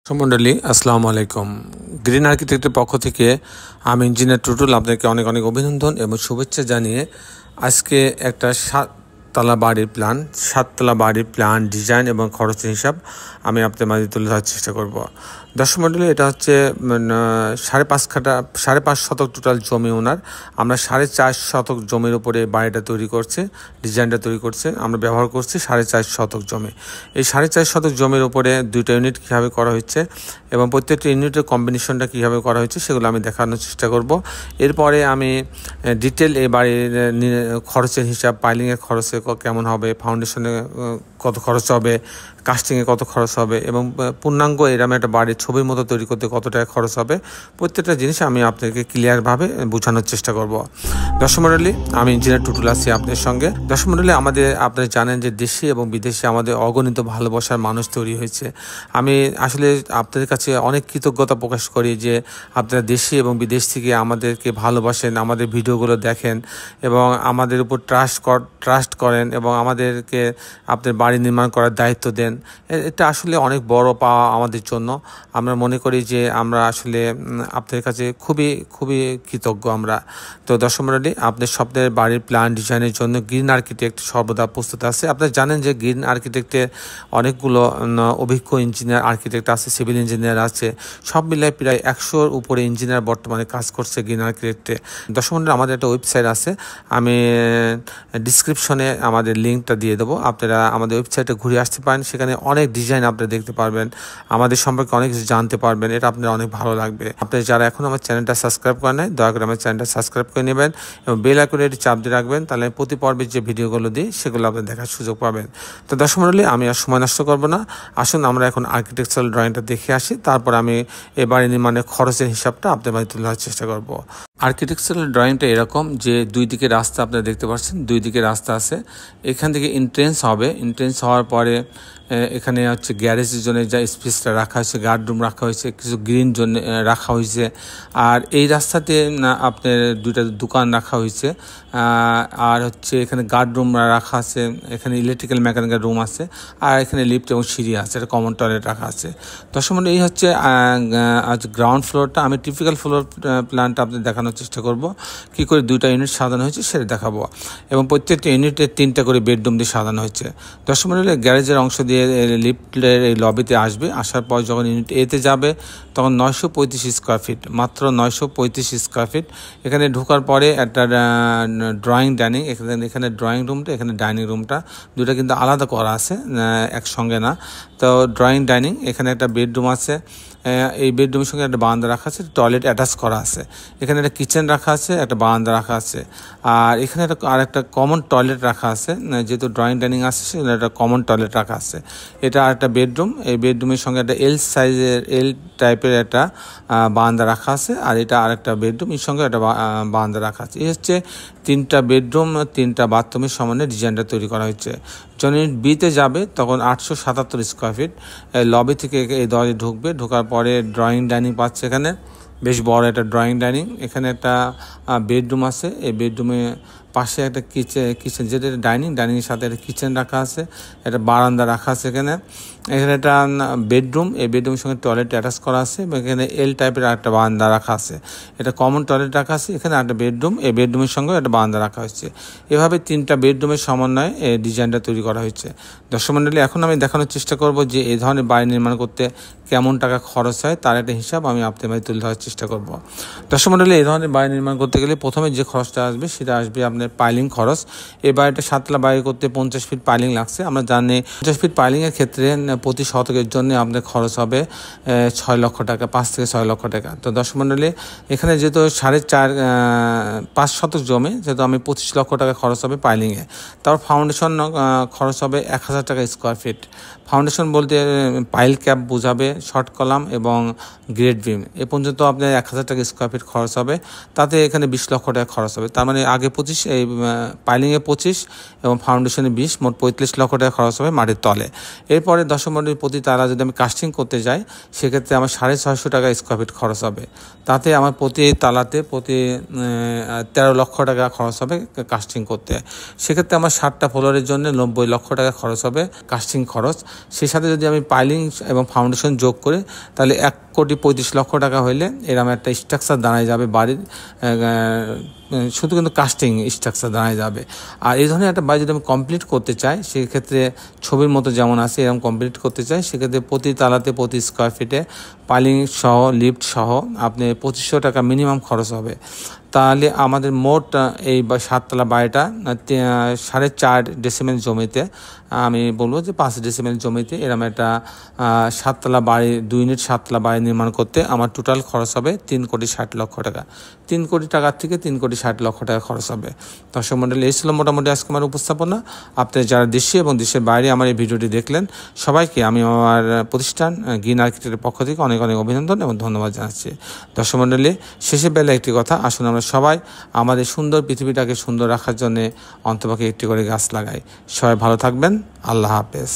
মণ্ডলী আসসালামু আলাইকুম। গ্রিন আর্কিটেক্টের পক্ষ থেকে আমি ইঞ্জিনিয়ার টুটুল আপনাকে অনেক অনেক অভিনন্দন এবং শুভেচ্ছা জানিয়ে আজকে একটা সাততলা বাড়ির প্ল্যান ডিজাইন এবং খরচের হিসাব আমি আপনাদের মাঝে তুলে ধরার চেষ্টা করব। দর্শক মণ্ডলী, এটা হচ্ছে 5.5 শতক টোটাল জমি ওনার। আমরা 4.5 শতক জমির উপরে বাড়িটা তৈরি করছে, ডিজাইনটা তৈরি করছে। আমরা ব্যবহার করছি 4.5 শতক জমি। এই 4.5 শতক জমির উপরে 2টা ইউনিট কীভাবে করা হচ্ছে এবং প্রত্যেকটা ইউনিটের কম্বিনেশনটা কীভাবে করা হচ্ছে সেগুলো আমি দেখানোর চেষ্টা করব। এরপরে আমি ডিটেল এই বাড়ির খরচের হিসাব, পাইলিংয়ের খরচে কেমন হবে, ফাউন্ডেশনে কত খরচ হবে, কাস্টিংয়ে কত খরচ হবে এবং পূর্ণাঙ্গ এরকম একটা বাড়ির ছবির মতো তৈরি করতে কত টাকা খরচ হবে, প্রত্যেকটা জিনিস আমি আপনাকে ক্লিয়ারভাবে বোঝানোর চেষ্টা করব। দর্শক মণ্ডলী, আমি ইঞ্জিনিয়ার টুটুল আছি আপনাদের সঙ্গে। দর্শক মণ্ডলী, আপনারা জানেন যে দেশে এবং বিদেশে আমাদের অগণিত ভালোবাসার মানুষ তৈরি হয়েছে। আমি আসলে আপনাদের কাছে অনেক কৃতজ্ঞতা প্রকাশ করি যে আপনারা দেশে এবং বিদেশ থেকে আমাদেরকে ভালোবাসেন, আমাদের ভিডিওগুলো দেখেন এবং আমাদের উপর ট্রাস্ট করেন এবং আমাদেরকে আপনার বাড়ি নির্মাণ করার দায়িত্ব দেন। এটা আসলে অনেক বড় পাওয়া আমাদের জন্য। আমরা মনে করি যে আমরা আসলে আপনাদের কাছে খুবই খুবই কৃতজ্ঞ আমরা। তো দর্শক মণ্ডলী, আপনার স্বপ্নের বাড়ির প্ল্যান ডিজাইনের জন্য গ্রিন আর্কিটেক্ট সর্বদা প্রস্তুত আছে। আপনারা জানেন যে গ্রিন আর্কিটেক্টের অনেকগুলো অভিজ্ঞ ইঞ্জিনিয়ার আর্কিটেক্ট আছে, সিভিল ইঞ্জিনিয়ার আছে, সব মিলিয়ে প্রায় 100-র উপরে ইঞ্জিনিয়ার বর্তমানে কাজ করছে গ্রিন আর্কিটেক্টে। দর্শক মণ্ডলী, আমাদের একটা ওয়েবসাইট আছে, আমি ডিসক্রিপশনে আমাদের লিঙ্কটা দিয়ে দেবো। আপনারা আমাদের ওয়েবসাইটে ঘুরে আসতে পারেন, সেখানে অনেক ডিজাইন আপনারা দেখতে পারবেন, আমাদের সম্পর্কে অনেক কিছু জানতে পারবেন। এটা আপনার অনেক ভালো লাগবে। আপনারা যারা এখন আমার চ্যানেলটা সাবস্ক্রাইব করেন নাই, দয়া করে আমার চ্যানেলটা সাবস্ক্রাইব করে নেবেন এবং বেল আইকনে চাপ দিয়ে রাখবেন, তাহলে প্রতি পর্বের যে ভিডিওগুলো দিই সেগুলো আপনি দেখার সুযোগ পাবেন। তো দর্শক মণ্ডলী, আমি আর সময় নষ্ট করবো না, আসুন আমরা এখন আর্কিটেকচারাল ড্রয়িংটা দেখে আসি, তারপর আমি এ বাড়ি নির্মাণের খরচের হিসাবটা আপনাদের মাঝে তুলে ধরার চেষ্টা করব। আর্কিটেকচারাল ড্রয়িংটা এরকম যে দুই দিকে রাস্তা আপনারা দেখতে পাচ্ছেন, দুই দিকে রাস্তা আছে। এখান থেকে এন্ট্রেন্স হবে, এন্ট্রেন্স হওয়ার পরে এখানে হচ্ছে গ্যারেজের জন্য যা স্পেসটা রাখা হয়েছে, গার্ডরুম রাখা হয়েছে, কিছু গ্রিন জন্য রাখা হয়েছে। আর এই রাস্তাতে আপনার 2টা দোকান রাখা হয়েছে, আর হচ্ছে এখানে গার্ডরুম রাখা আছে, এখানে ইলেকট্রিক্যাল মেকানিক্যাল রুম আছে, আর এখানে লিফট এবং সিঁড়ি আছে, একটা কমন টয়লেট রাখা আছে। দর্শক মণ্ডলী, এই হচ্ছে আজ গ্রাউন্ড ফ্লোরটা। আমি টিপিক্যাল ফ্লোর প্ল্যানটা আপনাদের দেখানোর চেষ্টা করব, কী করে 2টা ইউনিট সাজানো হয়েছে সেটা দেখাবো এবং প্রত্যেকটা ইউনিটে 3টা করে বেডরুম দিয়ে সাজানো হয়েছে। দর্শক মণ্ডলী, গ্যারেজের অংশ দিয়ে লিফটের এই লবিতে আসবে, আসার পর যখন ইউনিট এতে যাবে তখন 935 স্কোয়ার ফিট, মাত্র 935 স্কোয়ার ফিট। এখানে ঢোকার পরে একটা ড্রয়িং ডাইনিং, এখানে ড্রয়িং রুমটা, এখানে ডাইনিং রুমটা, দুটা কিন্তু আলাদা করা আছে, একসঙ্গে না। তো ড্রয়িং ডাইনিং, এখানে একটা বেডরুম আছে, এই বেডরুমের সঙ্গে একটা বারান্দা রাখা আছে, টয়লেট অ্যাটাচ করা আছে। এখানে একটা কিচেন রাখা আছে, একটা বারান্দা রাখা আছে, আর এখানে আরেকটা কমন টয়লেট রাখা আছে। যেহেতু ড্রয়িং ডাইনিং আছে সেখানে একটা কমন টয়লেট রাখা আছে। এটা আরেকটা বেডরুম, এই বেডরুমের সঙ্গে একটা এল টাইপের একটা বারান্দা রাখা আছে, আর এটা আরেকটা বেডরুম, এর সঙ্গে একটা বারান্দা রাখা আছে। এই হচ্ছে 3টা বেডরুম, 3টা বাথরুমের সমানে ডিজাইনটা তৈরি করা হয়েছে। যখন ইউনিট বিতে যাবে তখন 877 স্কোয়ার ফিট। লবি থেকে এই দরজে ঢুকবে, ঢোকার পরে ড্রয়িং ডাইনিং পাচ্ছে, এখানে বেশ বড় একটা ড্রয়িং ডাইনিং। এখানে একটা বেডরুম আছে, এই বেডরুমে পাশে একটা কিচেন যেটা ডাইনিংয়ের সাথে একটা কিচেন রাখা আছে, একটা বারান্দা রাখা আছে। এখানে একটা বেডরুম, এই বেডরুমের সঙ্গে টয়লেট অ্যাটাচ করা আছে এবং এখানে এল টাইপের একটা বারান্দা রাখা আছে, এটা কমন টয়লেট রাখা আছে। এখানে একটা বেডরুম, এই বেডরুমের সঙ্গে একটা বারান্দা রাখা হয়েছে। এভাবে 3টা বেডরুমের সমন্বয়ে এই ডিজাইনটা তৈরি করা হয়েছে। দর্শক মণ্ডলী, এখন আমি দেখানোর চেষ্টা করব যে এই ধরনের বাড়ি নির্মাণ করতে কেমন টাকা খরচ হয়, তার একটা হিসাব আমি আপনাদের মাঝে তুলে ধরার চেষ্টা করব। দর্শক মণ্ডলী, এই ধরনের বাড়ি নির্মাণ করতে গেলে প্রথমে যে খরচটা আসবে সেটা আসবে আপনার পাইলিং খরচ। এই বাড়িটা 7তলা বাড়ি করতে 50 ফিট পাইলিং লাগছে। আমরা জানি 50 ফিট পাইলিংয়ের ক্ষেত্রে প্রতি শতকের জন্য আপনার খরচ হবে 6 লক্ষ টাকা, 5 থেকে 6 লক্ষ টাকা। তো দর্শক মণ্ডলী, এখানে যেহেতু 5.5 শতক জমি, যেহেতু আমি 25 লক্ষ টাকা খরচ হবে পাইলিংয়ে। তারপর ফাউন্ডেশন খরচ হবে 1000 টাকা স্কোয়ার ফিট। ফাউন্ডেশন বলতে পাইল ক্যাপ বোঝাবে, শর্ট কলাম এবং গ্রেড বিম, এ পর্যন্ত আপনার 1000 টাকা স্কোয়ার ফিট খরচ হবে। তাতে এখানে 20 লক্ষ টাকা খরচ হবে। তার মানে আগে 25, এই পাইলিংয়ে 25 এবং ফাউন্ডেশনে 20, মোট 35 লক্ষ টাকা খরচ হবে মাটির তলে। এরপরে দর্শক মণ্ডলী, প্রতি তালা যদি আমি কাস্টিং করতে যাই সেক্ষেত্রে আমার 650 টাকা স্কোয়ার ফিট খরচ হবে। তাতে আমার প্রতি তালাতে 13 লক্ষ টাকা খরচ হবে কাস্টিং করতে। সেক্ষেত্রে আমার 7টা ফ্লোরের জন্য 90 লক্ষ টাকা খরচ হবে কাস্টিং খরচ। সেই সাথে যদি আমি পাইলিং এবং ফাউন্ডেশন যোগ করি তাহলে 1,35,00,000 টাকা হইলে এরকম একটা স্ট্রাকচার দাঁড়ায় যাবে বাড়ির, শুধু কিন্তু কাস্টিং স্ট্রাকচার দাঁড়ায় যাবে। আর এই ধরনের একটা বাড়ি যদি আমি কমপ্লিট করতে চাই, সেক্ষেত্রে ছবির মতো যেমন আছে এরকম কমপ্লিট করতে চাই, সেক্ষেত্রে প্রতি তালাতে প্রতি স্কোয়ার ফিটে পাইলিং সহ লিফট সহ আপনি 2,500 টাকা মিনিমাম খরচ হবে। তাহলে আমাদের মোট এই 7 তলা বাড়িটা 4.5 ডেসিমেল জমিতে, আমি বলবো যে 5 ডেসিমেল জমিতে এরকম একটা 7 তলা বাড়ি, 2 ইউনিট 7 তলা বাড়ি নির্মাণ করতে আমার টোটাল খরচ হবে 3,60,00,000 টাকা। 3 কোটি টাকার থেকে 3,60,00,000 টাকা খরচ হবে। দর্শক মণ্ডলী, এই ছিল মোটামুটি আজকে আমার উপস্থাপনা। আপনারা যারা দেশে এবং দেশের বাইরে আমার এই ভিডিওটি দেখলেন, সবাইকে আমি আমার প্রতিষ্ঠান গ্রিন আর্কিটেক্টের পক্ষ থেকে অনেক অনেক অভিনন্দন এবং ধন্যবাদ জানাচ্ছি। দর্শক মণ্ডলী, শেষের বেলা একটি কথা, আসুন আমরা সবাই আমাদের সুন্দর পৃথিবীটাকে সুন্দর রাখার জন্য অন্তপক্ষে একটি করে গাছ লাগাই। সবাই ভালো থাকবেন। আল্লাহ হাফেজ।